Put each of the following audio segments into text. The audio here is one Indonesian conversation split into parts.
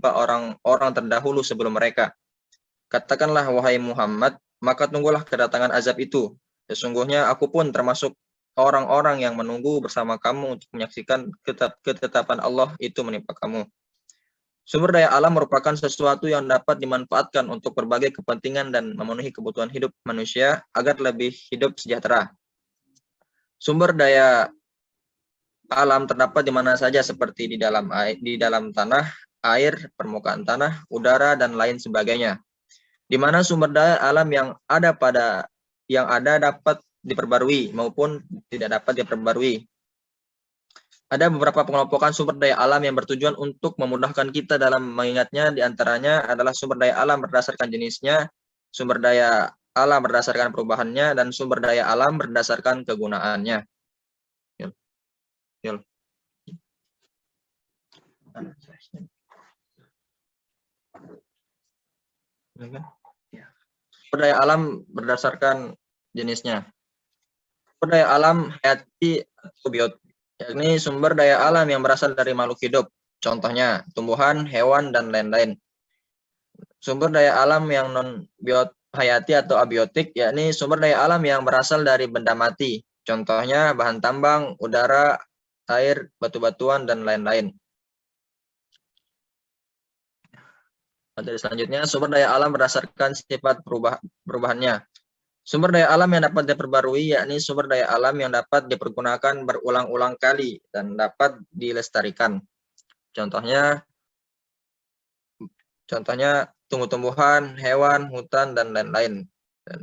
menimpa orang-orang terdahulu sebelum mereka. Katakanlah, wahai Muhammad, maka tunggulah kedatangan azab itu. Sesungguhnya aku pun termasuk orang-orang yang menunggu bersama kamu untuk menyaksikan ketetapan Allah itu menimpa kamu. Sumber daya alam merupakan sesuatu yang dapat dimanfaatkan untuk berbagai kepentingan dan memenuhi kebutuhan hidup manusia agar lebih hidup sejahtera. Sumber daya alam terdapat di mana saja seperti di dalam tanah, air, permukaan tanah, udara, dan lain sebagainya. Di mana sumber daya alam yang ada dapat diperbarui maupun tidak dapat diperbarui. Ada beberapa pengelompokan sumber daya alam yang bertujuan untuk memudahkan kita dalam mengingatnya. Di antaranya adalah sumber daya alam berdasarkan jenisnya, sumber daya alam berdasarkan perubahannya, dan sumber daya alam berdasarkan kegunaannya. Sumber daya alam berdasarkan jenisnya. Sumber daya alam hayati atau biotik, yakni sumber daya alam yang berasal dari makhluk hidup, contohnya tumbuhan, hewan, dan lain-lain. Sumber daya alam yang non-hayati atau abiotik, yakni sumber daya alam yang berasal dari benda mati, contohnya bahan tambang, udara, air, batu-batuan, dan lain-lain. Materi selanjutnya, sumber daya alam berdasarkan sifat perubahannya. Sumber daya alam yang dapat diperbarui, yakni sumber daya alam yang dapat dipergunakan berulang-ulang kali dan dapat dilestarikan. Contohnya tumbuh-tumbuhan, hewan, hutan, dan lain-lain.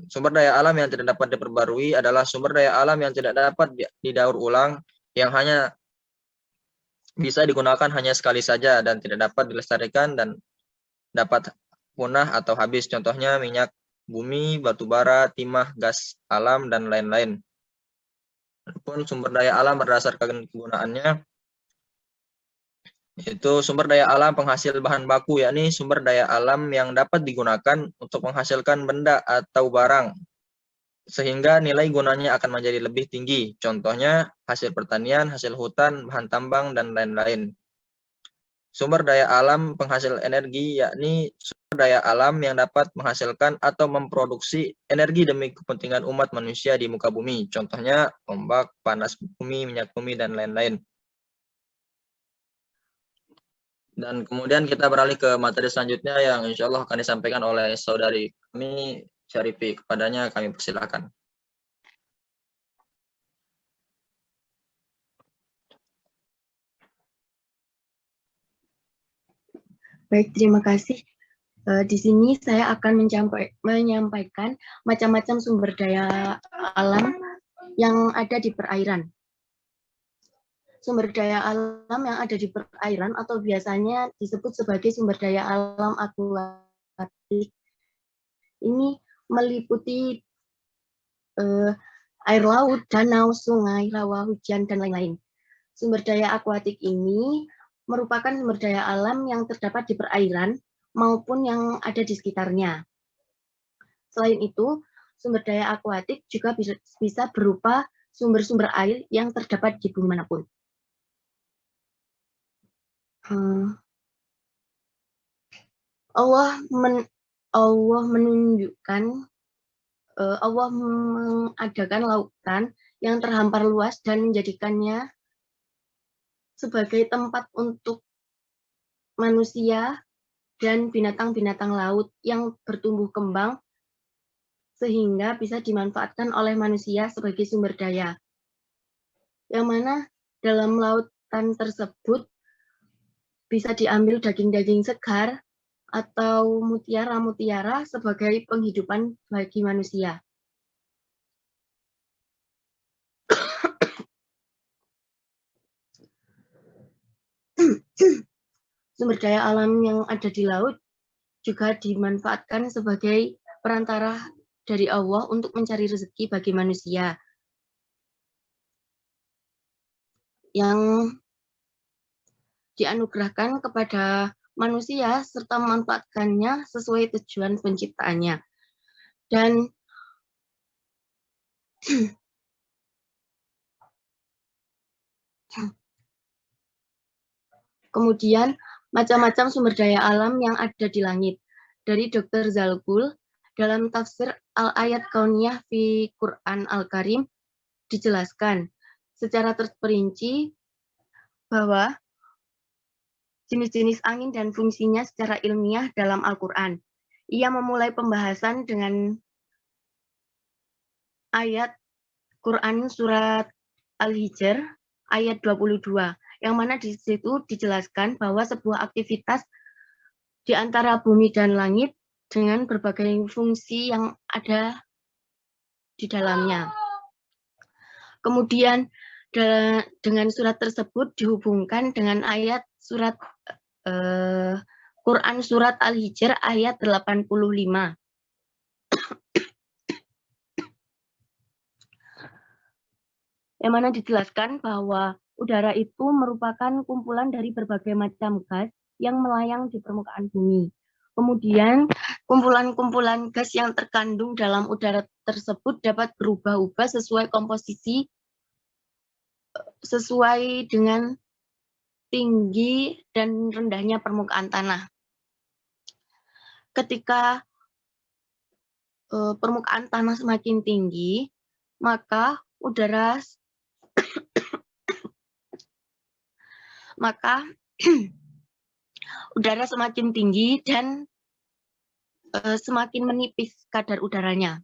Sumber daya alam yang tidak dapat diperbarui adalah sumber daya alam yang tidak dapat didaur ulang, yang hanya bisa digunakan hanya sekali saja dan tidak dapat dilestarikan dan dapat punah atau habis. Contohnya minyak bumi, batu bara, timah, gas alam, dan lain-lain. Adapun sumber daya alam berdasarkan kegunaannya, yaitu sumber daya alam penghasil bahan baku, yakni sumber daya alam yang dapat digunakan untuk menghasilkan benda atau barang, sehingga nilai gunanya akan menjadi lebih tinggi. Contohnya hasil pertanian, hasil hutan, bahan tambang, dan lain-lain. Sumber daya alam penghasil energi, yakni sumber daya alam yang dapat menghasilkan atau memproduksi energi demi kepentingan umat manusia di muka bumi. Contohnya ombak, panas bumi, minyak bumi, dan lain-lain. Dan kemudian kita beralih ke materi selanjutnya yang insya Allah akan disampaikan oleh saudari kami, Syarifi. Kepadanya kami persilakan. Baik, terima kasih. Di sini saya akan menyampaikan macam-macam sumber daya alam yang ada di perairan. Sumber daya alam yang ada di perairan atau biasanya disebut sebagai sumber daya alam akuatik ini meliputi air laut, danau, sungai, rawa, hujan, dan lain-lain. Sumber daya akuatik ini merupakan sumber daya alam yang terdapat di perairan maupun yang ada di sekitarnya. Selain itu, sumber daya akuatik juga bisa berupa sumber-sumber air yang terdapat di bumi manapun. Allah mengadakan lautan yang terhampar luas dan menjadikannya sebagai tempat untuk manusia dan binatang-binatang laut yang bertumbuh kembang sehingga bisa dimanfaatkan oleh manusia sebagai sumber daya. Yang mana dalam lautan tersebut bisa diambil daging-daging segar atau mutiara-mutiara sebagai penghidupan bagi manusia. Sumber daya alam yang ada di laut juga dimanfaatkan sebagai perantara dari Allah untuk mencari rezeki bagi manusia yang dianugerahkan kepada manusia serta memanfaatkannya sesuai tujuan penciptaannya. Dan kemudian Macam-macam sumber daya alam yang ada di langit. Dari Dr. Zalgul, dalam tafsir Al-Ayat Kauniyah fi Quran Al-Karim, dijelaskan secara terperinci bahwa jenis-jenis angin dan fungsinya secara ilmiah dalam Al-Quran. Ia memulai pembahasan dengan ayat Quran surat Al-Hijr ayat 22, yang mana di situ dijelaskan bahwa sebuah aktivitas di antara bumi dan langit dengan berbagai fungsi yang ada di dalamnya. Kemudian dengan surat tersebut dihubungkan dengan ayat surat Quran surat Al-Hijr ayat 85. Yang mana dijelaskan bahwa udara itu merupakan kumpulan dari berbagai macam gas yang melayang di permukaan bumi. Kemudian kumpulan-kumpulan gas yang terkandung dalam udara tersebut dapat berubah-ubah sesuai komposisi, sesuai dengan tinggi dan rendahnya permukaan tanah. Ketika permukaan tanah semakin tinggi, maka udara udara semakin tinggi dan semakin menipis kadar udaranya.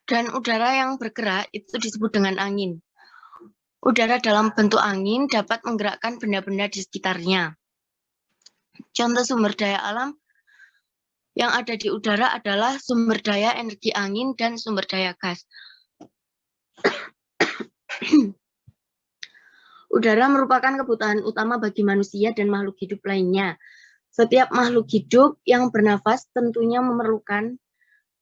Dan udara yang bergerak itu disebut dengan angin. Udara dalam bentuk angin dapat menggerakkan benda-benda di sekitarnya. Contoh sumber daya alam yang ada di udara adalah sumber daya energi angin dan sumber daya gas. Udara merupakan kebutuhan utama bagi manusia dan makhluk hidup lainnya. Setiap makhluk hidup yang bernafas tentunya memerlukan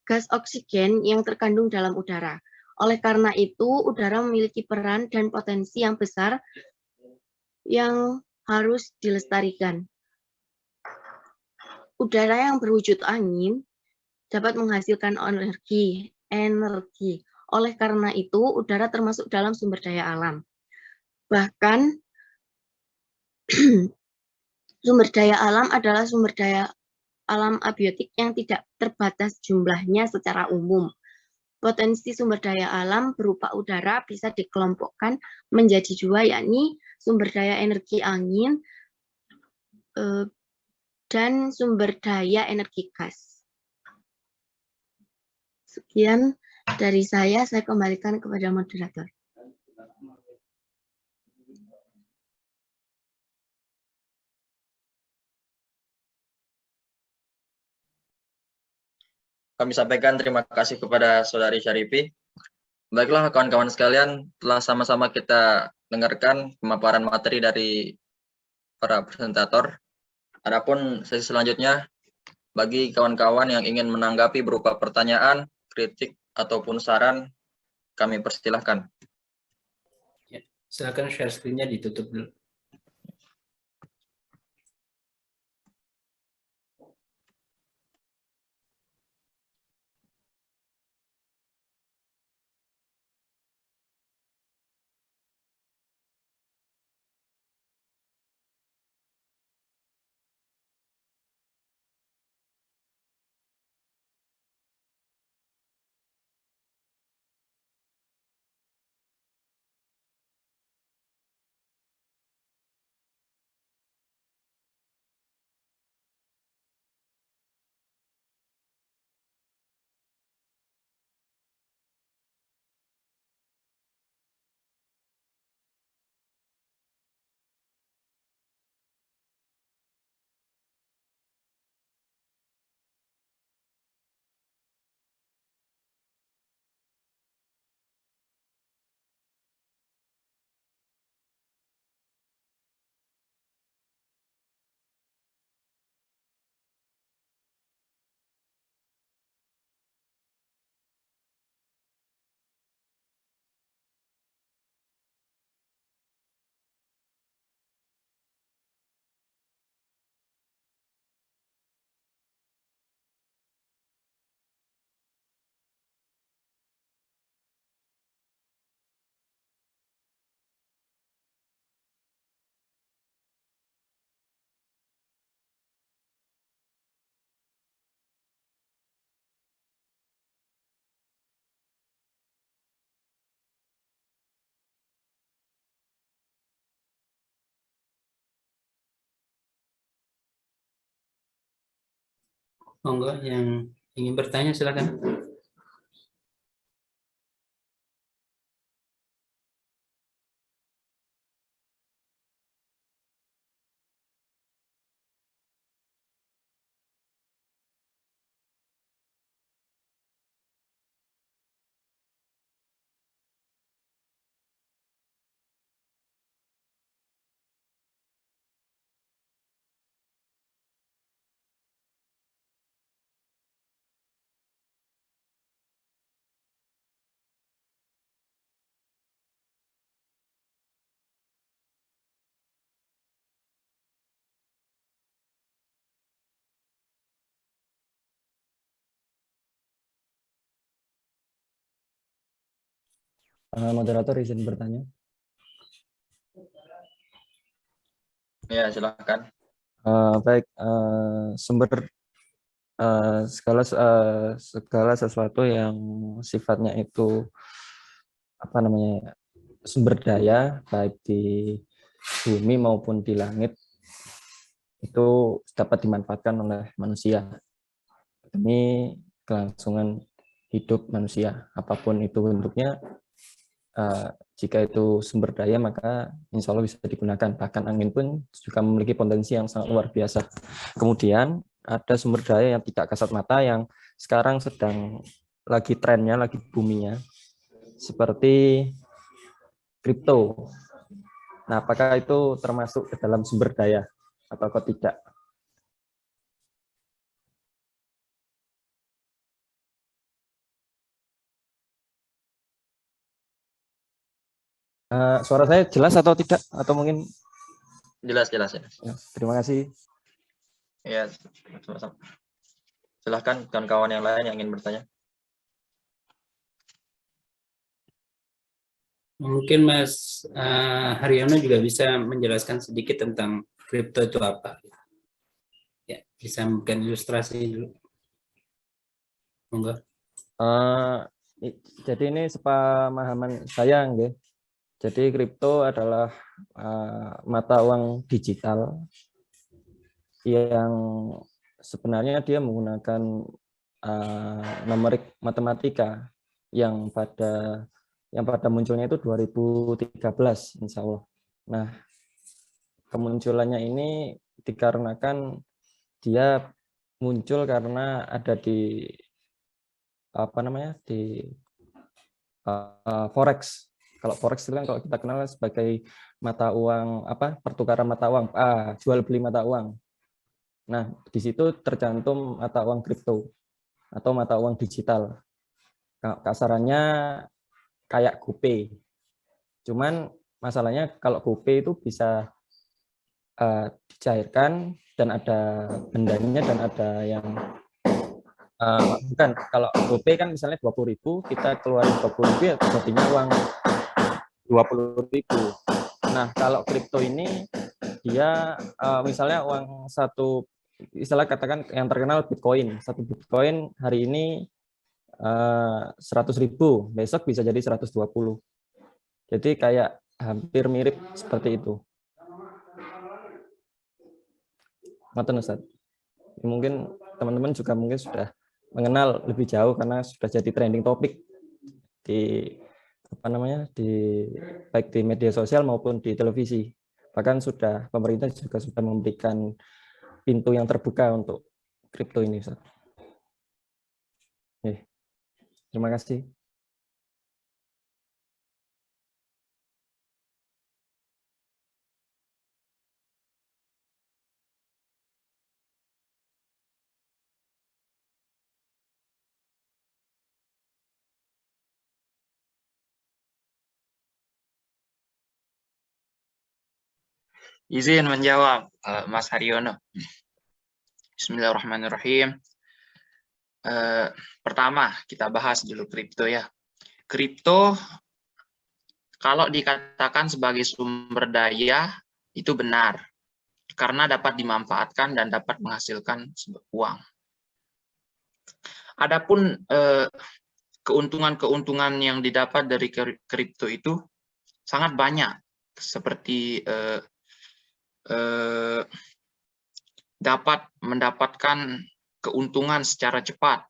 gas oksigen yang terkandung dalam udara. Oleh karena itu, udara memiliki peran dan potensi yang besar yang harus dilestarikan. Udara yang berwujud angin dapat menghasilkan energi. Oleh karena itu, udara termasuk dalam sumber daya alam. Bahkan, sumber daya alam adalah sumber daya alam abiotik yang tidak terbatas jumlahnya secara umum. Potensi sumber daya alam berupa udara bisa dikelompokkan menjadi dua, yakni sumber daya energi angin dan sumber daya energi gas. Sekian dari saya kembalikan kepada moderator. Kami sampaikan terima kasih kepada Saudari Syarifi. Baiklah kawan-kawan sekalian, telah sama-sama kita dengarkan pemaparan materi dari para presentator. Adapun sesi selanjutnya, bagi kawan-kawan yang ingin menanggapi berupa pertanyaan, kritik, ataupun saran, kami persilahkan. Ya, silakan share screen-nya ditutup dulu. Monggo yang ingin bertanya silakan. Moderator izin bertanya. Ya, silakan. Baik, sumber segala sesuatu yang sifatnya itu apa namanya, sumber daya baik di bumi maupun di langit itu dapat dimanfaatkan oleh manusia demi kelangsungan hidup manusia, apapun itu bentuknya. Jika itu sumber daya maka insya Allah bisa digunakan, bahkan angin pun juga memiliki potensi yang sangat luar biasa. Kemudian ada sumber daya yang tidak kasat mata yang sekarang sedang lagi trennya, lagi boomingnya, seperti kripto. Nah, apakah itu termasuk ke dalam sumber daya atau tidak? Suara saya jelas atau tidak? Atau mungkin Jelas, jelas, jelas. ya, terima kasih. Ya, sama-sama. Silahkan kawan-kawan yang lain yang ingin bertanya. Mungkin Mas Haryono juga bisa menjelaskan sedikit tentang kripto itu apa. Ya, bisa memberikan ilustrasi dulu. Monggo. Jadi ini sepemahaman saya, nggih. Jadi kripto adalah mata uang digital yang sebenarnya dia menggunakan numerik matematika yang pada munculnya itu 2013 insya Allah. Nah, kemunculannya ini dikarenakan dia muncul karena ada di apa namanya, di forex. Kalau forex itu kan kalau kita kenal sebagai mata uang pertukaran mata uang, jual beli mata uang. Nah, di situ tercantum mata uang kripto atau mata uang digital. Kasarannya kayak GoPay. Cuman masalahnya kalau GoPay itu bisa dicairkan dan ada bendanya dan ada yang bukan, kalau GoPay kan misalnya 20.000, kita keluarin 20.000 ya jadinya uang 20.000. Nah, kalau kripto ini dia misalnya uang satu, istilah katakan yang terkenal Bitcoin. Satu Bitcoin hari ini 100.000, besok bisa jadi 120. Jadi kayak hampir mirip seperti itu. Ngoten Ustaz. Mungkin teman-teman juga mungkin sudah mengenal lebih jauh karena sudah jadi trending topik di baik di media sosial maupun di televisi. Bahkan pemerintah juga sudah memberikan pintu yang terbuka untuk kripto ini, Ustaz. Terima kasih. Izin menjawab, Mas Haryono. Bismillahirrahmanirrahim. Pertama, kita bahas dulu kripto ya. Kripto, kalau dikatakan sebagai sumber daya, itu benar. Karena dapat dimanfaatkan dan dapat menghasilkan uang. Adapun keuntungan-keuntungan yang didapat dari kripto itu sangat banyak. Seperti dapat mendapatkan keuntungan secara cepat,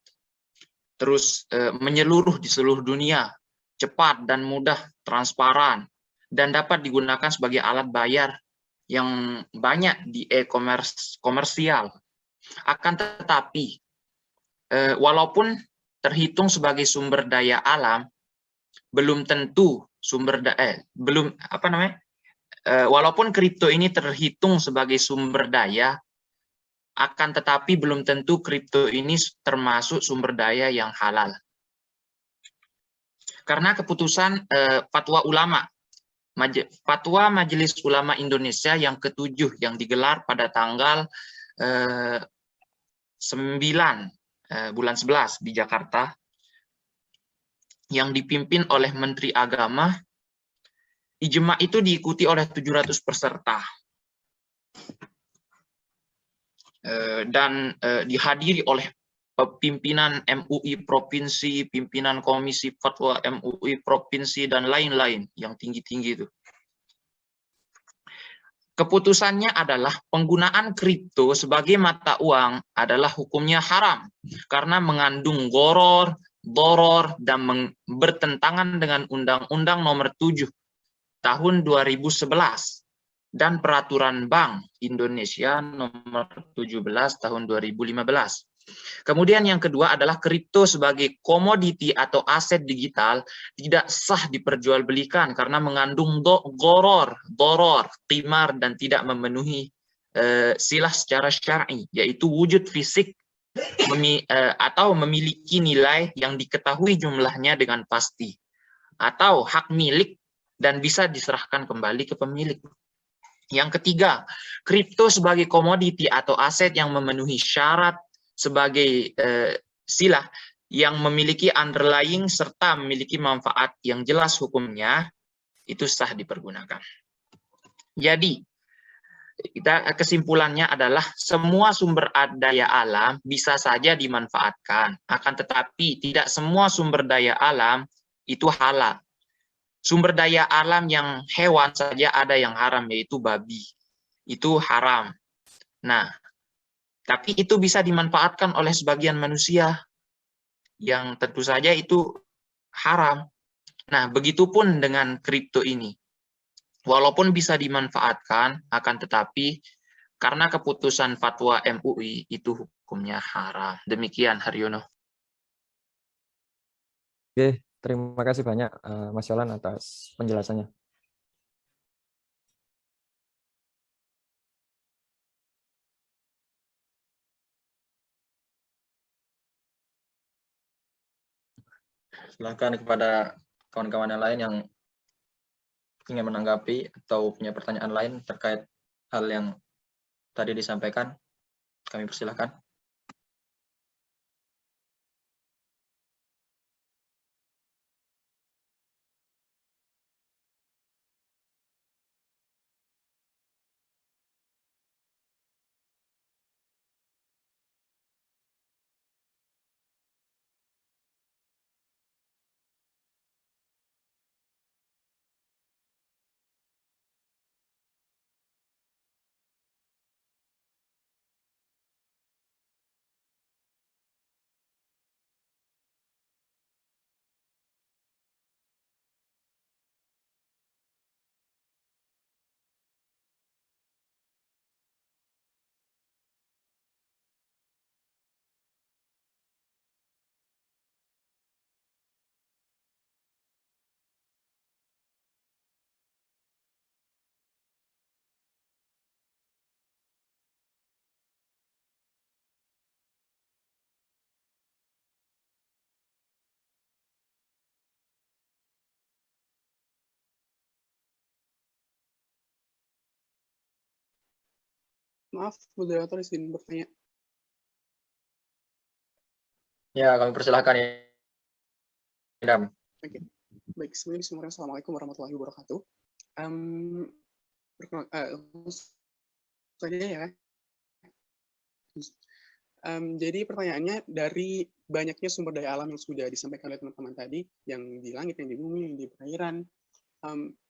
terus menyeluruh di seluruh dunia, cepat dan mudah, transparan, dan dapat digunakan sebagai alat bayar yang banyak di e-commerce komersial. Akan tetapi, walaupun terhitung sebagai sumber daya alam, belum tentu walaupun kripto ini terhitung sebagai sumber daya, akan tetapi belum tentu kripto ini termasuk sumber daya yang halal. Karena keputusan fatwa ulama, Fatwa Majelis Ulama Indonesia yang ke-7 yang digelar pada tanggal 9 bulan 11 di Jakarta, yang dipimpin oleh Menteri Agama, ijma itu diikuti oleh 700 peserta. Dan dihadiri oleh pimpinan MUI Provinsi, pimpinan Komisi Fatwa MUI Provinsi, dan lain-lain yang tinggi-tinggi itu. Keputusannya adalah penggunaan kripto sebagai mata uang adalah hukumnya haram karena mengandung gharar, doror, dan bertentangan dengan Undang-Undang Nomor 7 Tahun 2011 dan Peraturan Bank Indonesia Nomor 17 Tahun 2015. Kemudian yang kedua adalah kripto sebagai komoditi atau aset digital tidak sah diperjualbelikan karena mengandung gharar, doror, qimar, dan tidak memenuhi silah secara syar'i, yaitu wujud fisik atau memiliki nilai yang diketahui jumlahnya dengan pasti, atau hak milik dan bisa diserahkan kembali ke pemilik. Yang ketiga, kripto sebagai komoditi atau aset yang memenuhi syarat sebagai silah yang memiliki underlying serta memiliki manfaat yang jelas hukumnya, itu sah dipergunakan. Jadi, kesimpulannya adalah semua sumber daya alam bisa saja dimanfaatkan, akan tetapi tidak semua sumber daya alam itu halal. Sumber daya alam yang hewan saja ada yang haram, yaitu babi. Itu haram. Nah, tapi itu bisa dimanfaatkan oleh sebagian manusia yang tentu saja itu haram. Nah, begitupun dengan kripto ini. Walaupun bisa dimanfaatkan, akan tetapi karena keputusan fatwa MUI itu hukumnya haram. Demikian, Haryono. Oke, terima kasih banyak Mas Yolan atas penjelasannya. Silakan kepada kawan-kawan yang lain yang ingin menanggapi atau punya pertanyaan lain terkait hal yang tadi disampaikan. Kami persilahkan. Maaf, moderator izin bertanya. Ya, kami persilahkan ya. Idam. Oke. Baik, sebelumnya bismillah, assalamualaikum warahmatullahi wabarakatuh. Saja ya. Jadi pertanyaannya, dari banyaknya sumber daya alam yang sudah disampaikan oleh teman-teman tadi, yang di langit, yang di bumi, yang di perairan,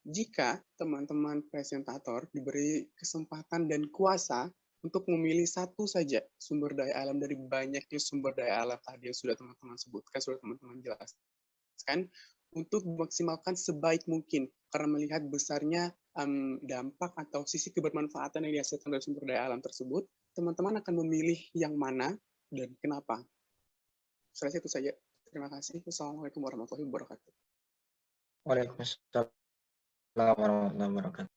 jika teman-teman presentator diberi kesempatan dan kuasa untuk memilih satu saja sumber daya alam dari banyaknya sumber daya alam tadi yang sudah teman-teman sebutkan, sudah teman-teman jelaskan, untuk memaksimalkan sebaik mungkin karena melihat besarnya dampak atau sisi kebermanfaatan yang dihasilkan dari sumber daya alam tersebut, teman-teman akan memilih yang mana dan kenapa. Saya itu saja. Terima kasih. Wassalamualaikum warahmatullahi wabarakatuh. Waalaikumsalam warahmatullahi wabarakatuh.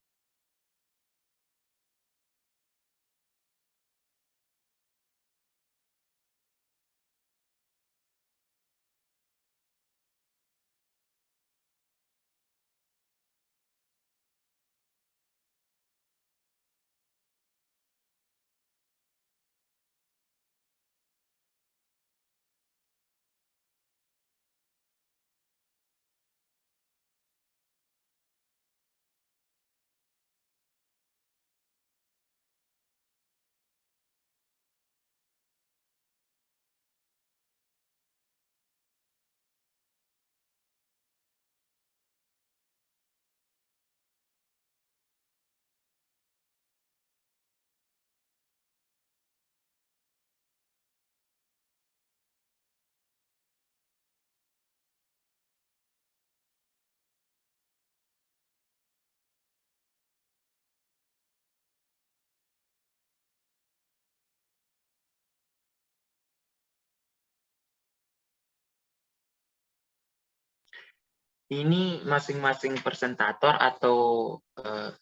Ini masing-masing presentator atau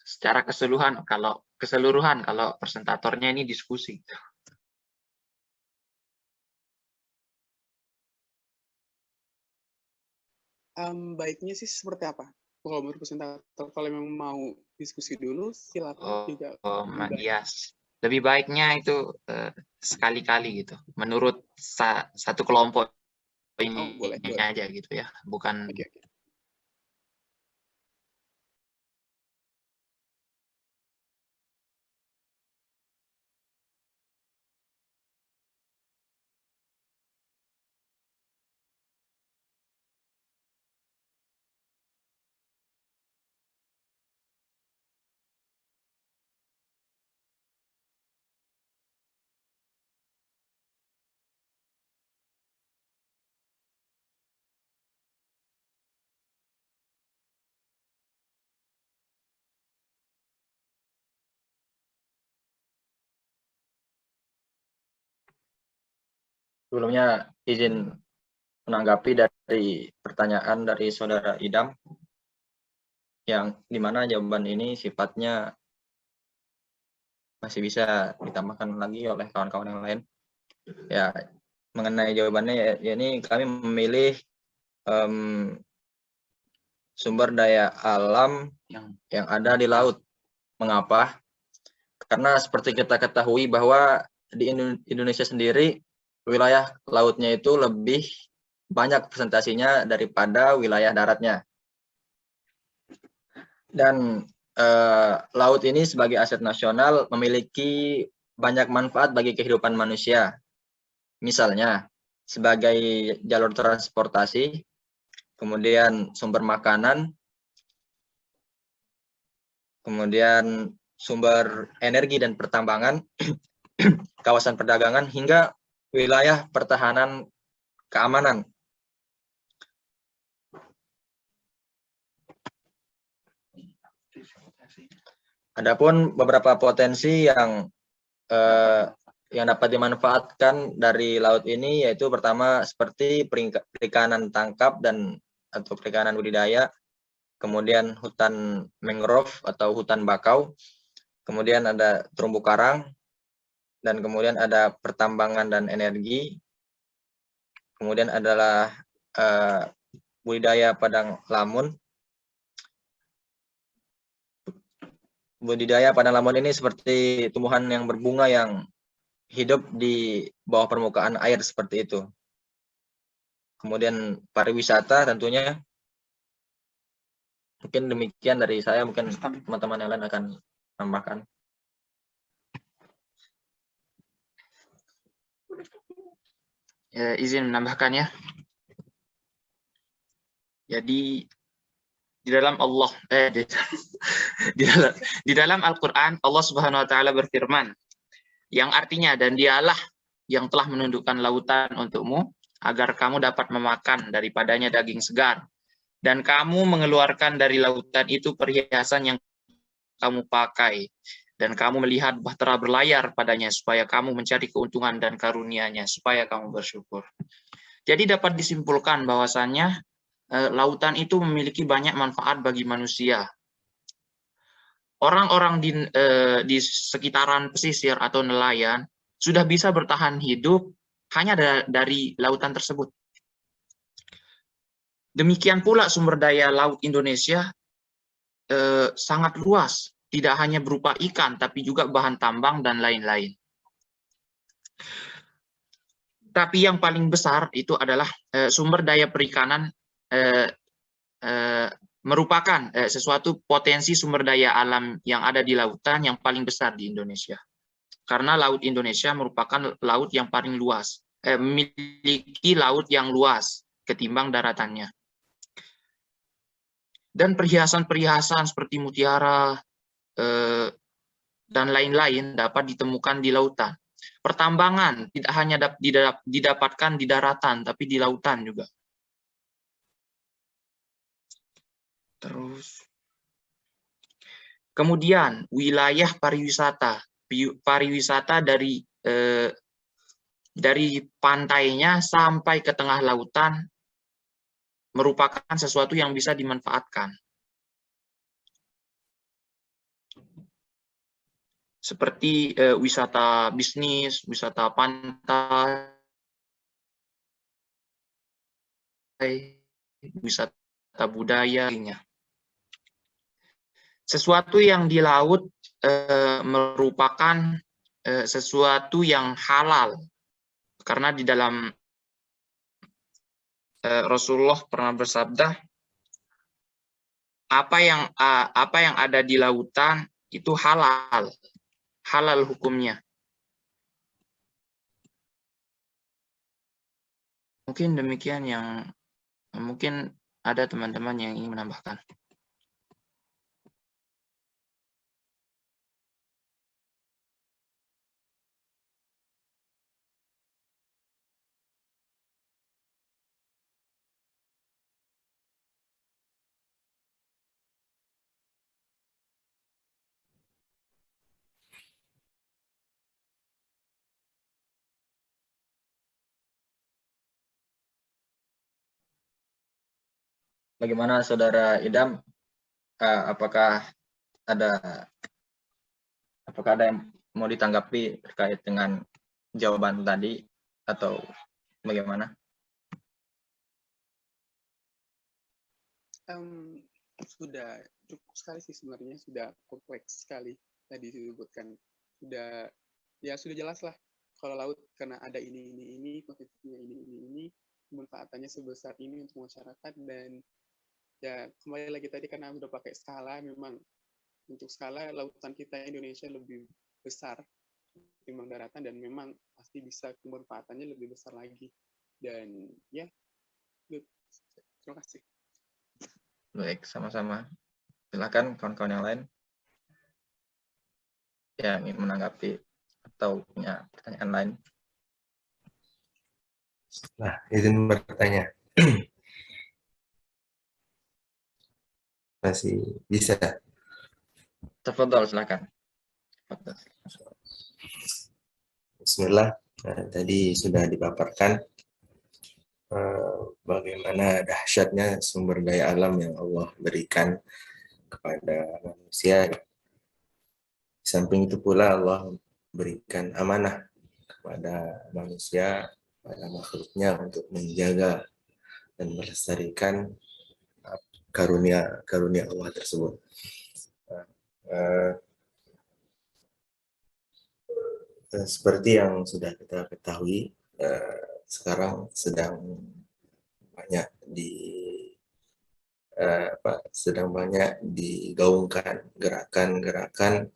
secara keseluruhan kalau presentatornya ini diskusi. Baiknya sih seperti apa? Kalau menurut presentator, kalau memang mau diskusi dulu, silakan juga. Yes. Lebih baiknya itu sekali-kali gitu. Menurut satu kelompok ini boleh. aja gitu ya, bukan. Oke. Sebelumnya izin menanggapi dari pertanyaan dari Saudara Idam, yang dimana jawaban ini sifatnya masih bisa ditambahkan lagi oleh kawan-kawan yang lain. Ya, mengenai jawabannya, ya ini kami memilih sumber daya alam yang ada di laut. Mengapa? Karena seperti kita ketahui bahwa di Indonesia sendiri, wilayah lautnya itu lebih banyak presentasinya daripada wilayah daratnya. Dan laut ini sebagai aset nasional memiliki banyak manfaat bagi kehidupan manusia. Misalnya, sebagai jalur transportasi, kemudian sumber makanan, kemudian sumber energi dan pertambangan, kawasan perdagangan, hingga wilayah pertahanan keamanan. Adapun beberapa potensi yang dapat dimanfaatkan dari laut ini, yaitu pertama seperti perikanan tangkap atau perikanan budidaya, kemudian hutan mangrove atau hutan bakau, kemudian ada terumbu karang, dan kemudian ada pertambangan dan energi, kemudian adalah budidaya padang lamun. Budidaya padang lamun ini seperti tumbuhan yang berbunga yang hidup di bawah permukaan air seperti itu. Kemudian pariwisata tentunya. Mungkin demikian dari saya, mungkin teman-teman yang lain akan tambahkan. Izin menambahkan ya. Jadi di dalam di dalam Al-Qur'an Allah Subhanahu wa taala berfirman, Yang artinya, dan dialah yang telah menundukkan lautan untukmu, agar kamu dapat memakan daripadanya daging segar. Dan kamu mengeluarkan dari lautan itu perhiasan yang kamu pakai. Dan kamu melihat bahtera berlayar padanya, supaya kamu mencari keuntungan dan karunia-Nya, supaya kamu bersyukur. Jadi dapat disimpulkan bahwasannya lautan itu memiliki banyak manfaat bagi manusia. Orang-orang di sekitaran pesisir atau nelayan sudah bisa bertahan hidup hanya dari lautan tersebut. Demikian pula sumber daya laut Indonesia sangat luas, tidak hanya berupa ikan, tapi juga bahan tambang dan lain-lain. Tapi yang paling besar itu adalah sumber daya perikanan merupakan sesuatu potensi sumber daya alam yang ada di lautan yang paling besar di Indonesia. Karena laut Indonesia merupakan laut yang paling luas, memiliki laut yang luas ketimbang daratannya. Dan perhiasan-perhiasan seperti mutiara dan lain-lain dapat ditemukan di lautan. Pertambangan tidak hanya didapatkan di daratan, tapi di lautan juga. Terus, kemudian wilayah pariwisata, dari pantainya sampai ke tengah lautan merupakan sesuatu yang bisa dimanfaatkan. Seperti wisata bisnis, wisata pantai, wisata budaya. Sesuatu yang di laut merupakan sesuatu yang halal, karena di dalam Rasulullah pernah bersabda, apa yang ada di lautan itu halal hukumnya. Mungkin demikian yang mungkin ada teman-teman yang ingin menambahkan. Bagaimana Saudara Idam? Apakah ada yang mau ditanggapi terkait dengan jawaban tadi atau bagaimana? Sudah cukup sekali sih sebenarnya, sudah kompleks sekali tadi disebutkan. Sudah jelas lah kalau laut karena ada ini potensinya ini manfaatannya sebesar ini untuk masyarakat. Dan ya kembali lagi tadi karena udah pakai skala, memang untuk skala lautan kita Indonesia lebih besar ketimbang daratan, dan memang pasti bisa kemanfaatannya lebih besar lagi. Dan ya, terima kasih. Baik, sama-sama. Silakan kawan-kawan yang lain yang ingin menanggapi atau punya pertanyaan lain. Nah, izin bertanya. Masih bisa? Tafadhol, silakan. Bismillah. Nah, tadi sudah dipaparkan bagaimana dahsyatnya sumber daya alam yang Allah berikan kepada manusia. Di samping itu pula Allah berikan amanah kepada manusia, pada makhluknya untuk menjaga dan melestarikan karunia Allah tersebut. Seperti yang sudah kita ketahui, sekarang sedang banyak digaungkan gerakan-gerakan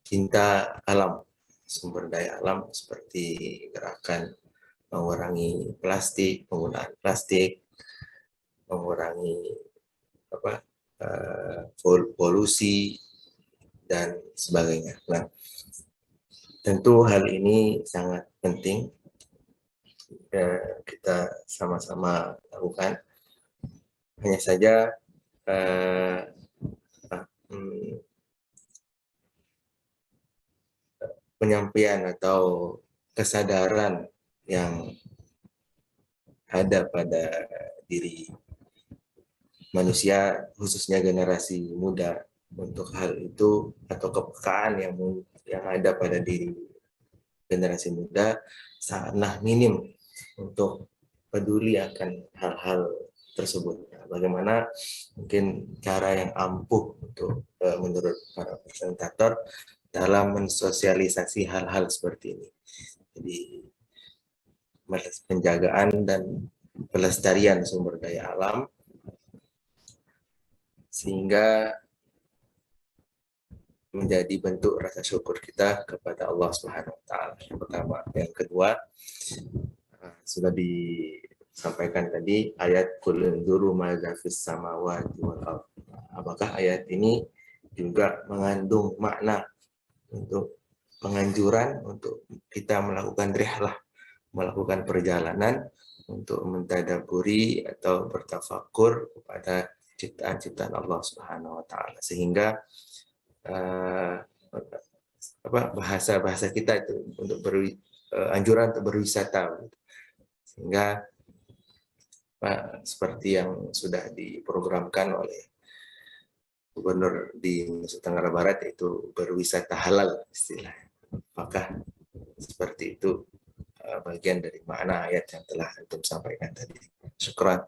cinta alam, sumber daya alam, seperti gerakan mengurangi penggunaan plastik, mengurangi polusi, dan sebagainya. Nah, tentu hal ini sangat penting kita sama-sama lakukan. Hanya saja penyampaian atau kesadaran yang ada pada diri manusia, khususnya generasi muda, untuk hal itu atau kepekaan yang ada pada diri generasi muda sangatlah minim untuk peduli akan hal-hal tersebut. Bagaimana mungkin cara yang ampuh untuk menurut para presentator dalam mensosialisasi hal-hal seperti ini. Jadi penjagaan dan pelestarian sumber daya alam sehingga menjadi bentuk rasa syukur kita kepada Allah Subhanahu wa taala. Yang pertama, yang kedua sudah disampaikan tadi ayat qul unzuru madza fis samawati wal ardh. Apakah ayat ini juga mengandung makna untuk penganjuran untuk kita melakukan rihlah, melakukan perjalanan untuk mentadaburi atau bertafakur kepada ciptaan-ciptaan Allah Subhanahu wa taala, sehingga bahasa kita itu untuk anjuran untuk berwisata, sehingga seperti yang sudah diprogramkan oleh Gubernur di Nusa Tenggara Barat, yaitu berwisata halal istilahnya. Apakah seperti itu bagian dari makna ayat yang telah antum sampaikan tadi. Syukran.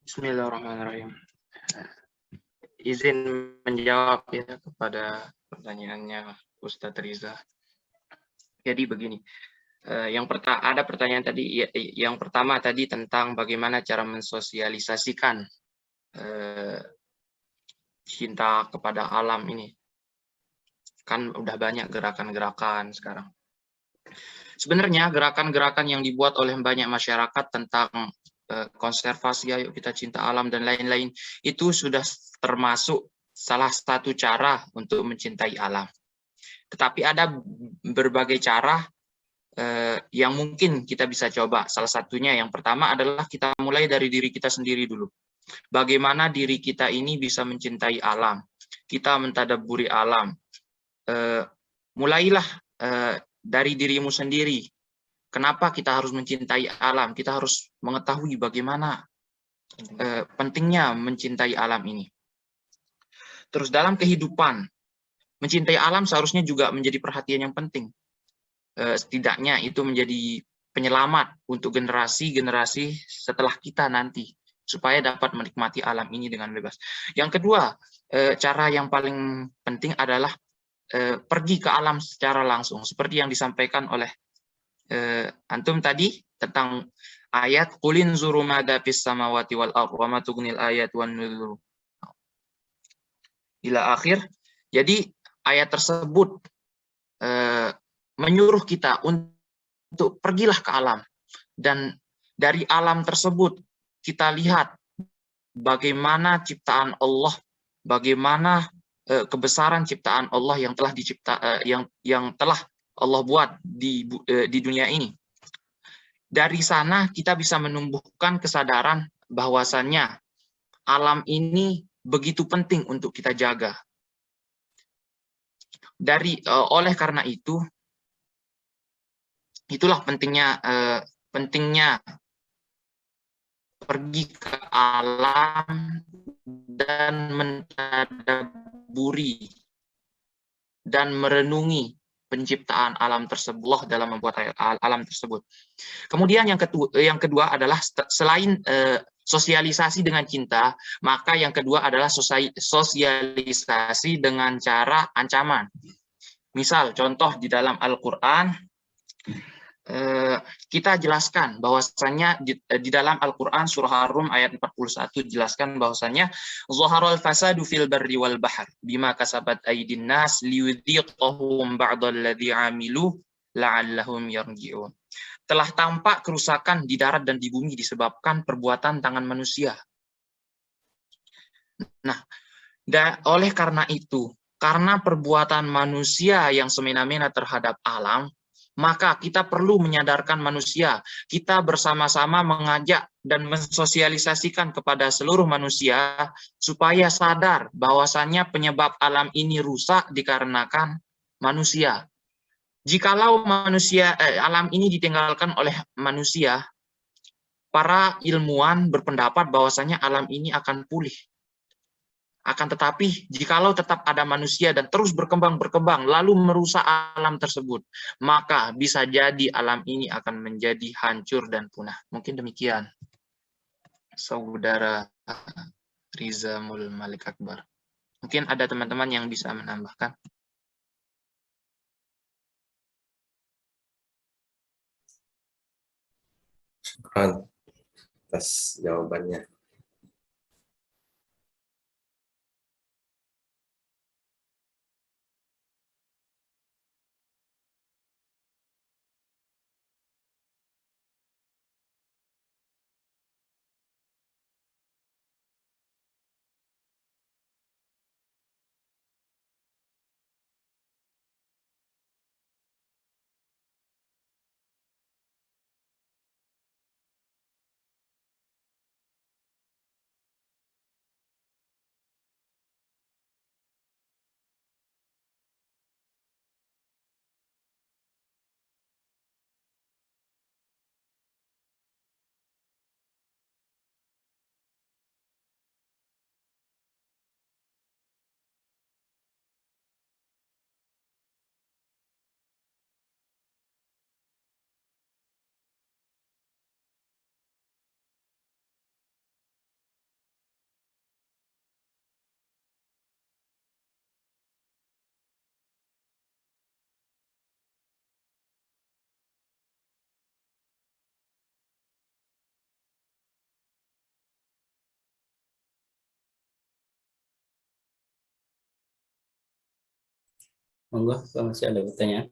Bismillahirrahmanirrahim. Izin menjawab ya kepada pertanyaannya Ustadz Riza. Jadi begini, ada pertanyaan tadi, yang pertama tadi tentang bagaimana cara mensosialisasikan cinta kepada alam ini. Kan udah banyak gerakan-gerakan sekarang. Sebenarnya gerakan-gerakan yang dibuat oleh banyak masyarakat tentang konservasi, ayo kita cinta alam dan lain-lain, itu sudah termasuk salah satu cara untuk mencintai alam. Tetapi ada berbagai cara yang mungkin kita bisa coba. Salah satunya yang pertama adalah kita mulai dari diri kita sendiri dulu. Bagaimana diri kita ini bisa mencintai alam. Kita mentadabburi alam. Mulailah dari dirimu sendiri. Kenapa kita harus mencintai alam? Kita harus mengetahui bagaimana pentingnya mencintai alam ini. Terus dalam kehidupan, mencintai alam seharusnya juga menjadi perhatian yang penting. Setidaknya itu menjadi penyelamat untuk generasi-generasi setelah kita nanti, supaya dapat menikmati alam ini dengan bebas. Yang kedua, cara yang paling penting adalah pergi ke alam secara langsung, seperti yang disampaikan oleh antum tadi tentang ayat qulin zuru madza fis samawati wal ardh wa ma tughnil ayat wan nuzur ila akhir. Jadi ayat tersebut menyuruh kita untuk pergilah ke alam, dan dari alam tersebut kita lihat bagaimana ciptaan Allah, bagaimana kebesaran ciptaan Allah yang telah yang telah Allah buat di dunia ini. Dari sana kita bisa menumbuhkan kesadaran bahwasannya alam ini begitu penting untuk kita jaga. Oleh karena itu, itulah pentingnya pergi ke alam dan mentadabburi dan merenungi penciptaan alam tersebut dalam membuat alam tersebut. Kemudian yang kedua adalah selain sosialisasi dengan cinta, maka yang kedua adalah sosialisasi dengan cara ancaman. Misal contoh di dalam Al-Qur'an, kita jelaskan bahwasannya di dalam Al-Qur'an surah Ar-Rum ayat 41 jelaskan bahwasannya zaharal fasadu fil barri wal bahr bima kasabat aydin nas liyudhiqahum ba'dalladzi amilu la'allahum yarji'un. Telah tampak kerusakan di darat dan di bumi disebabkan perbuatan tangan manusia. Nah, oleh karena itu, karena perbuatan manusia yang semena-mena terhadap alam, maka kita perlu menyadarkan manusia. Kita bersama-sama mengajak dan mensosialisasikan kepada seluruh manusia supaya sadar bahwasannya penyebab alam ini rusak dikarenakan manusia. Jikalau alam ini ditinggalkan oleh manusia, para ilmuwan berpendapat bahwasannya alam ini akan pulih. Akan tetapi, jikalau tetap ada manusia dan terus berkembang lalu merusak alam tersebut, maka bisa jadi alam ini akan menjadi hancur dan punah. Mungkin demikian, Saudara Riza Mul Malik Akbar. Mungkin ada teman-teman yang bisa menambahkan. Syukran atas jawabannya. Monggo kalau masih ada pertanyaan.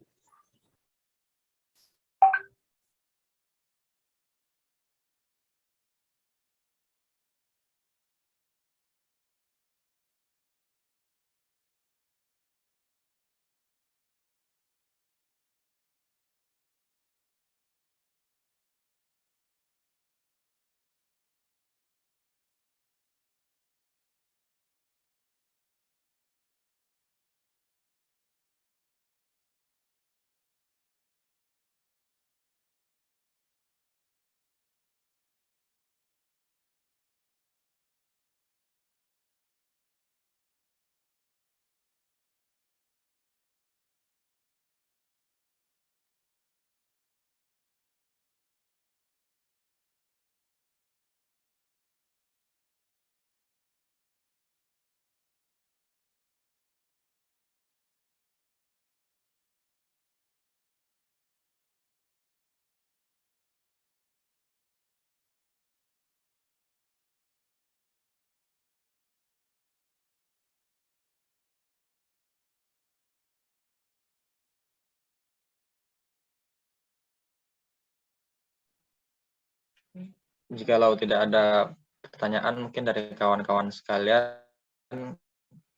Jikalau tidak ada pertanyaan mungkin dari kawan-kawan sekalian,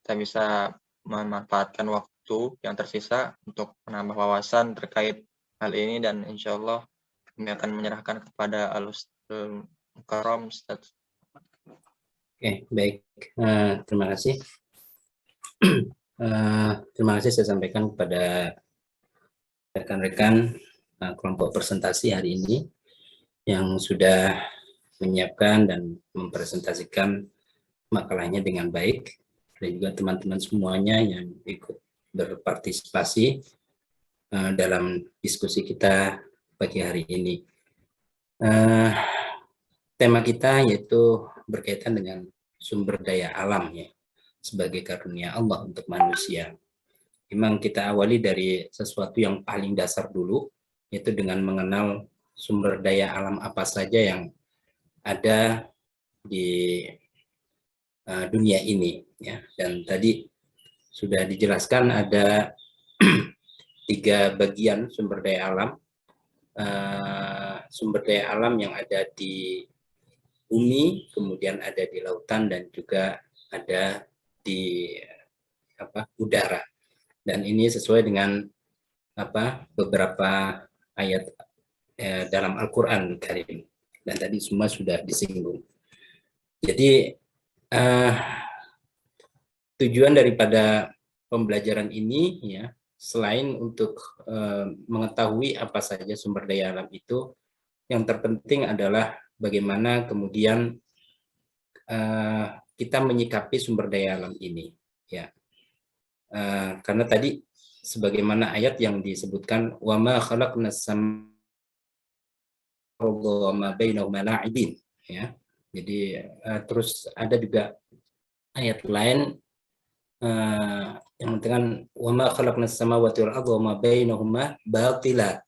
kita bisa memanfaatkan waktu yang tersisa untuk menambah wawasan terkait hal ini, dan insya Allah kami akan menyerahkan kepada Al-Ustaz Mukarram. Ustaz. Oke, baik. Terima kasih. Terima kasih saya sampaikan kepada rekan-rekan kelompok presentasi hari ini yang sudah menyiapkan dan mempresentasikan makalahnya dengan baik, dan juga teman-teman semuanya yang ikut berpartisipasi dalam diskusi kita pagi hari ini. Tema kita yaitu berkaitan dengan sumber daya alam ya, sebagai karunia Allah untuk manusia. Memang kita awali dari sesuatu yang paling dasar dulu, yaitu dengan mengenal sumber daya alam apa saja yang ada di dunia ini ya. Dan tadi sudah dijelaskan ada 3 bagian sumber daya alam. Sumber daya alam yang ada di bumi, kemudian ada di lautan, dan juga ada di udara. Dan ini sesuai dengan beberapa ayat dalam Al-Quran Karim, dan tadi semua sudah disinggung. Jadi tujuan daripada pembelajaran ini ya, selain untuk mengetahui apa saja sumber daya alam itu, yang terpenting adalah bagaimana kemudian kita menyikapi sumber daya alam ini ya. Karena tadi sebagaimana ayat yang disebutkan, wa ma khalaqnas samawati wa ma bainahuma la'ibin ya. Jadi terus ada juga ayat lain yang mengatakan wa ma khalaqnas samawati wal arda wa ma bainahuma batila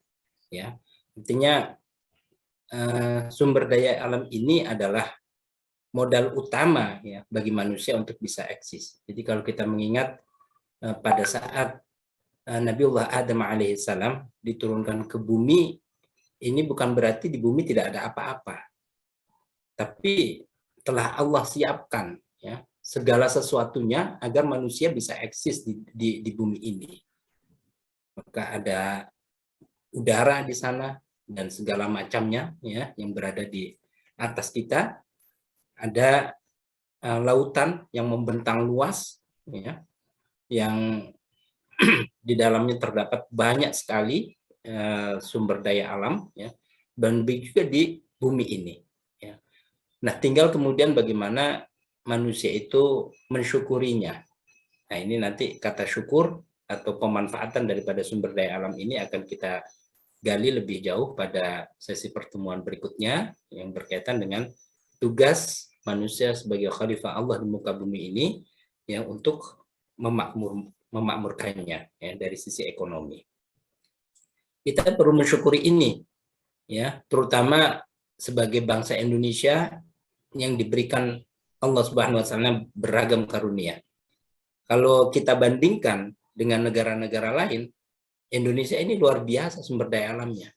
ya. Artinya sumber daya alam ini adalah modal utama ya bagi manusia untuk bisa eksis. Jadi kalau kita mengingat pada saat Nabiullah Adam alaihissalam diturunkan ke bumi, ini bukan berarti di bumi tidak ada apa-apa, tapi telah Allah siapkan ya segala sesuatunya agar manusia bisa eksis di bumi ini. Maka ada udara di sana dan segala macamnya ya yang berada di atas kita, ada lautan yang membentang luas ya, yang di dalamnya terdapat banyak sekali sumber daya alam ya, dan juga di bumi ini ya. Nah, tinggal kemudian bagaimana manusia itu mensyukurinya. Nah, ini nanti kata syukur atau pemanfaatan daripada sumber daya alam ini akan kita gali lebih jauh pada sesi pertemuan berikutnya yang berkaitan dengan tugas manusia sebagai khalifah Allah di muka bumi ini ya, untuk memakmurkannya ya, dari sisi ekonomi. Kita perlu mensyukuri ini ya, terutama sebagai bangsa Indonesia yang diberikan Allah Subhanahu wa taala beragam karunia. Kalau kita bandingkan dengan negara-negara lain, Indonesia ini luar biasa sumber daya alamnya.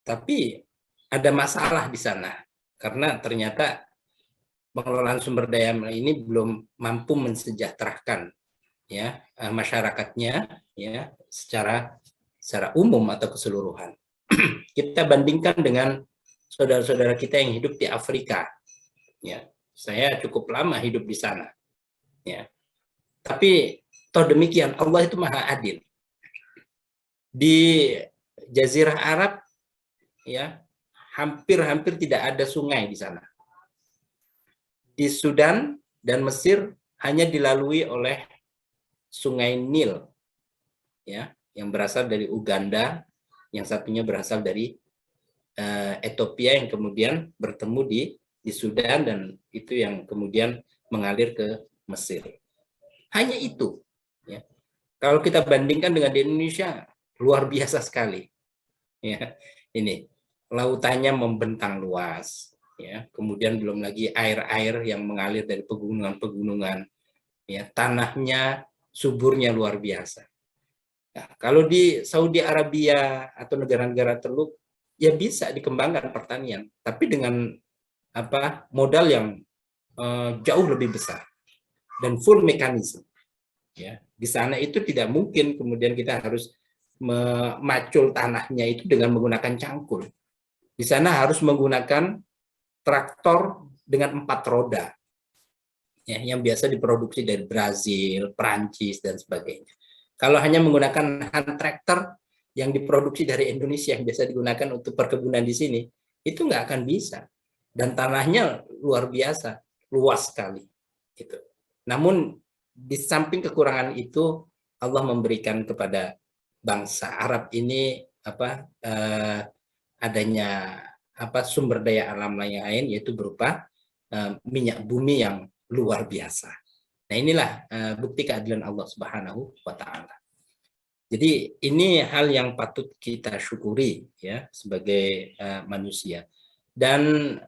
Tapi ada masalah di sana karena ternyata pengelolaan sumber daya ini belum mampu mensejahterakan ya masyarakatnya ya secara umum atau keseluruhan. Kita bandingkan dengan saudara-saudara kita yang hidup di Afrika. Ya, saya cukup lama hidup di sana. Ya. Tapi toh demikian Allah itu maha adil. Di Jazirah Arab ya hampir tidak ada sungai di sana. Di Sudan dan Mesir hanya dilalui oleh Sungai Nil ya, yang berasal dari Uganda, yang satunya berasal dari Ethiopia yang kemudian bertemu di Sudan dan itu yang kemudian mengalir ke Mesir. Hanya itu ya. Kalau kita bandingkan dengan di Indonesia luar biasa sekali. Ya, ini lautannya membentang luas, ya. Kemudian belum lagi air-air yang mengalir dari pegunungan-pegunungan, ya. Tanahnya suburnya luar biasa. Nah, kalau di Saudi Arabia atau negara-negara Teluk, ya bisa dikembangkan pertanian, tapi dengan modal yang jauh lebih besar dan full mekanisme. Ya, di sana itu tidak mungkin kemudian kita harus memacul tanahnya itu dengan menggunakan cangkul. Di sana harus menggunakan traktor dengan 4 roda, ya, yang biasa diproduksi dari Brazil, Prancis, dan sebagainya. Kalau hanya menggunakan hand tractor yang diproduksi dari Indonesia yang biasa digunakan untuk perkebunan di sini, itu nggak akan bisa. Dan tanahnya luar biasa, luas sekali. Gitu. Namun di samping kekurangan itu, Allah memberikan kepada bangsa Arab ini adanya sumber daya alam lain, yaitu berupa minyak bumi yang luar biasa. Nah, inilah bukti keadilan Allah Subhanahu wa Ta'ala. Jadi ini hal yang patut kita syukuri ya sebagai manusia. Dan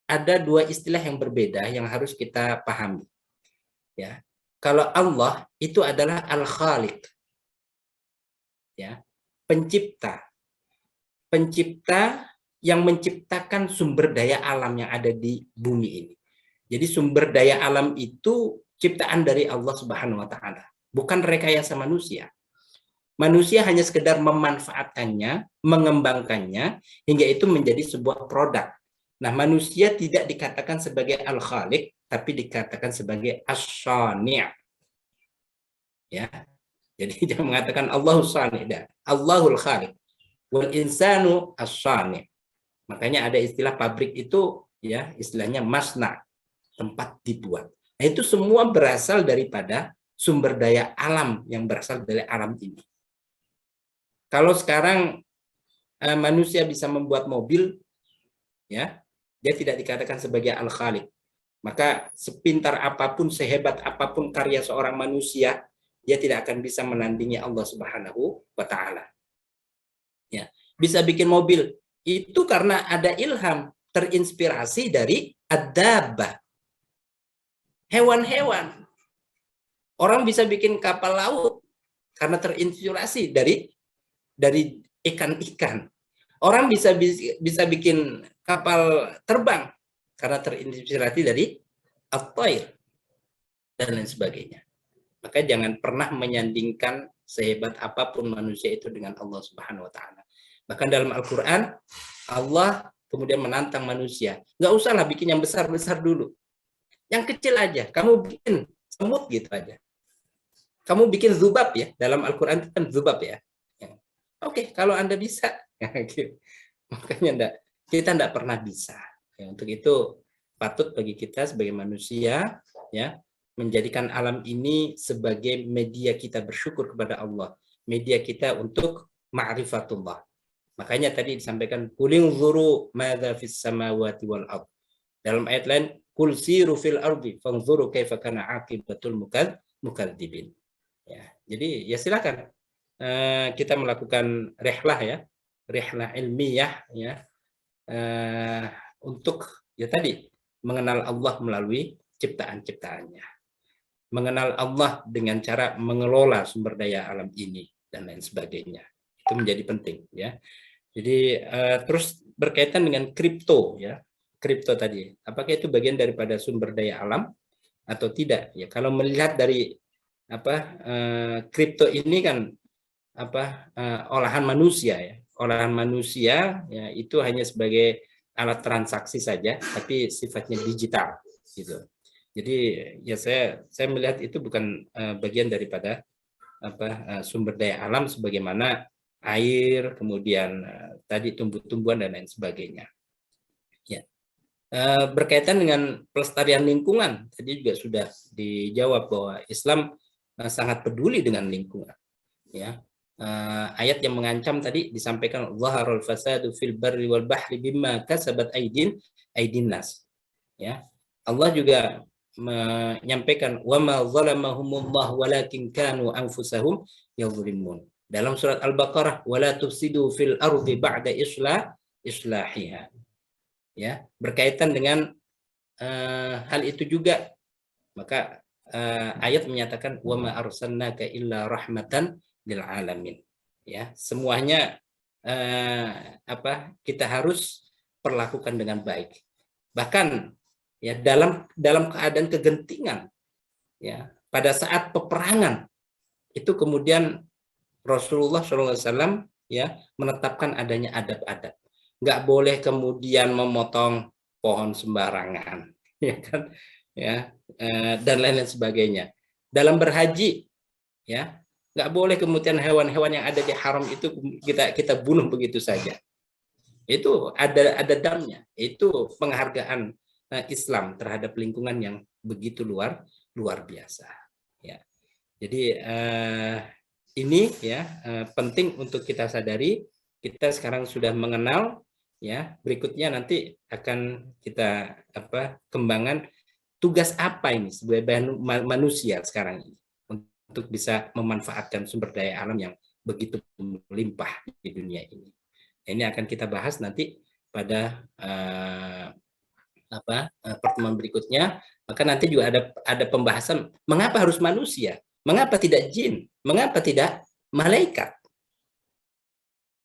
ada 2 istilah yang berbeda yang harus kita pahami. Ya. Kalau Allah itu adalah Al-Khaliq. Ya, pencipta yang menciptakan sumber daya alam yang ada di bumi ini. Jadi sumber daya alam itu ciptaan dari Allah Subhanahu wa Ta'ala, bukan rekayasa manusia. Manusia hanya sekedar memanfaatkannya, mengembangkannya hingga itu menjadi sebuah produk. Nah, manusia tidak dikatakan sebagai Al-Khaliq, tapi dikatakan sebagai As-Shani'. Ya. Jadi dia mengatakan Allahus Shani', Allahul Khaliq, wal insanu as-shani'. Makanya ada istilah pabrik itu ya, istilahnya masna, tempat dibuat. Nah, itu semua berasal daripada sumber daya alam yang berasal dari alam ini. Kalau sekarang manusia bisa membuat mobil, ya, dia tidak dikatakan sebagai Al-Khaliq. Maka sepintar apapun, sehebat apapun karya seorang manusia, dia tidak akan bisa menandingi Allah Subhanahu wa Ta'ala. Ya, bisa bikin mobil itu karena ada ilham, terinspirasi dari ad-dabbah, hewan-hewan. Orang bisa bikin kapal laut karena terinspirasi dari ikan-ikan. Orang bisa bikin kapal terbang karena terinspirasi dari at-tayr dan lain sebagainya. Maka jangan pernah menyandingkan sehebat apapun manusia itu dengan Allah Subhanahu wa Ta'ala. Bahkan dalam Al-Quran, Allah kemudian menantang manusia. Nggak usahlah bikin yang besar-besar dulu. Yang kecil aja. Kamu bikin semut gitu aja. Kamu bikin zubab ya. Dalam Al-Quran itu kan zubab ya. Oke, kalau Anda bisa. Makanya kita tidak pernah bisa. Ya, untuk itu patut bagi kita sebagai manusia ya, menjadikan alam ini sebagai media kita bersyukur kepada Allah, media kita untuk ma'rifatullah. Makanya tadi disampaikan qul zuru madza fis samawati wal ard. Dalam ayat lain qul siru fil ardi fanzuru kaifa kana aqibatul mukadzibin. Ya, jadi ya silakan kita melakukan rihlah ya, rihlah ilmiah ya, untuk ya tadi mengenal Allah melalui ciptaan-ciptaannya. mengenal Allah dengan cara mengelola sumber daya alam ini dan lain sebagainya. Itu menjadi penting ya. Jadi terus berkaitan dengan kripto ya. Kripto tadi, apakah itu bagian daripada sumber daya alam atau tidak? Ya, kalau melihat dari kripto ini kan olahan manusia ya. Olahan manusia ya itu hanya sebagai alat transaksi saja, tapi sifatnya digital gitu. Jadi ya saya melihat itu bukan bagian daripada sumber daya alam sebagaimana air, kemudian tadi tumbuh-tumbuhan dan lain sebagainya. Ya. Berkaitan dengan pelestarian lingkungan, tadi juga sudah dijawab bahwa Islam sangat peduli dengan lingkungan. Ya. Ayat yang mengancam tadi disampaikan zaharul fasadu fil barri wal bahri bimma kasabat aydin nas. Ya. Allah juga menyampaikan wa ma zalamahumullah walakin kanu anfusahum yadhlimun. Dalam surat Al-Baqarah wala tufsidu fil ardi ba'da islahiha. Ya, berkaitan dengan hal itu juga maka ayat menyatakan wa ma arsalnaka illa rahmatan lil alamin. Ya, semuanya kita harus perlakukan dengan baik. Bahkan ya dalam keadaan kegentingan ya, pada saat peperangan itu kemudian Rasulullah SAW ya menetapkan adanya adab-adab. Nggak boleh kemudian memotong pohon sembarangan, ya kan, ya dan lain-lain sebagainya. Dalam berhaji, ya nggak boleh kemudian hewan-hewan yang ada di haram itu kita bunuh begitu saja. Itu ada damnya. Itu penghargaan Islam terhadap lingkungan yang begitu luar biasa. Ya, jadi ini ya penting untuk kita sadari. Kita sekarang sudah mengenal, ya berikutnya nanti akan kita kembangkan tugas apa ini sebagai manusia sekarang ini untuk bisa memanfaatkan sumber daya alam yang begitu melimpah di dunia ini. Ini akan kita bahas nanti pada pertemuan berikutnya. Maka nanti juga ada pembahasan mengapa harus manusia, mengapa tidak jin, mengapa tidak malaikat.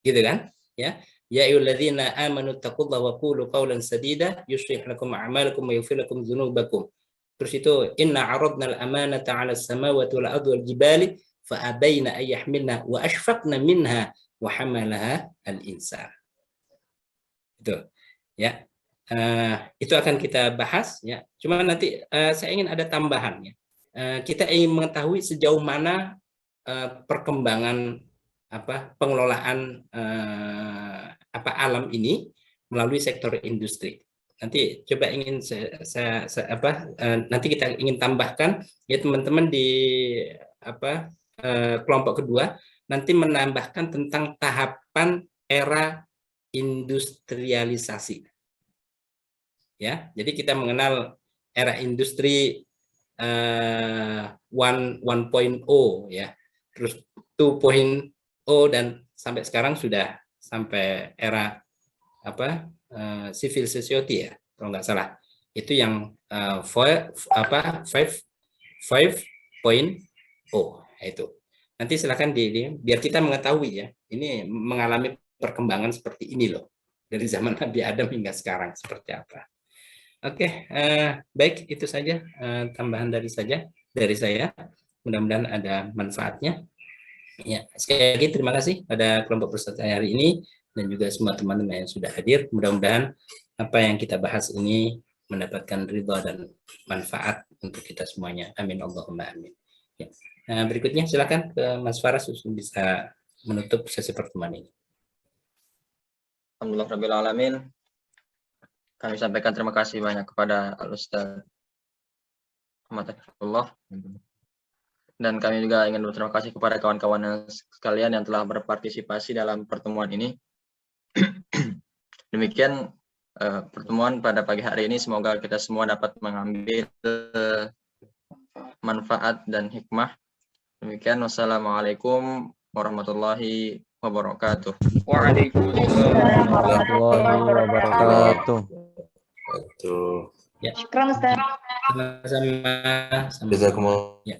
Gitu kan? Ya. Ya ayyuhalladzina amanu taqullaha wa qulu qawlan sadida yuslih lakum a'malakum wa yaghfir lakum dzunubakum. Terus itu inna 'aradna al-amanata 'ala as-samawati wal ardi wal jibali fa abaina ay yahmilna wa ashfaqna minha wa hamalaha al-insan. Itu. Ya. Itu akan kita bahas ya. Cuma nanti saya ingin ada tambahan ya. Kita ingin mengetahui sejauh mana perkembangan pengelolaan alam ini melalui sektor industri. Nanti coba ingin nanti kita ingin tambahkan ya teman-teman di kelompok kedua nanti menambahkan tentang tahapan era industrialisasi. Ya, jadi kita mengenal era industri 1.0 ya, terus 2.0 dan sampai sekarang sudah sampai era civil society ya, kalau nggak salah. Itu yang 5.0 itu. Nanti silakan biar kita mengetahui ya, ini mengalami perkembangan seperti ini loh dari zaman Nabi Adam hingga sekarang seperti apa. Oke, baik itu saja tambahan dari saya. Mudah-mudahan ada manfaatnya. Ya, sekali lagi terima kasih pada kelompok peserta hari ini dan juga semua teman-teman yang sudah hadir. Mudah-mudahan apa yang kita bahas ini mendapatkan ridha dan manfaat untuk kita semuanya. Amin Allahumma amin. Ya. Berikutnya silakan ke Mas Faras untuk bisa menutup sesi pertemuan ini. Alhamdulillah Rabbil Alamin. Kami sampaikan terima kasih banyak kepada Al-Ustaz Muhammad Hafizullah. Dan kami juga ingin berterima kasih kepada kawan-kawan sekalian yang telah berpartisipasi dalam pertemuan ini. Demikian pertemuan pada pagi hari ini. Semoga kita semua dapat mengambil manfaat dan hikmah. Demikian, wassalamualaikum warahmatullahi wabarakatuh. Waalaikumsalam warahmatullahi wabarakatuh. Betul. Ya. Syukran Ustaz. Sama-sama. Jazakumullah. Ya.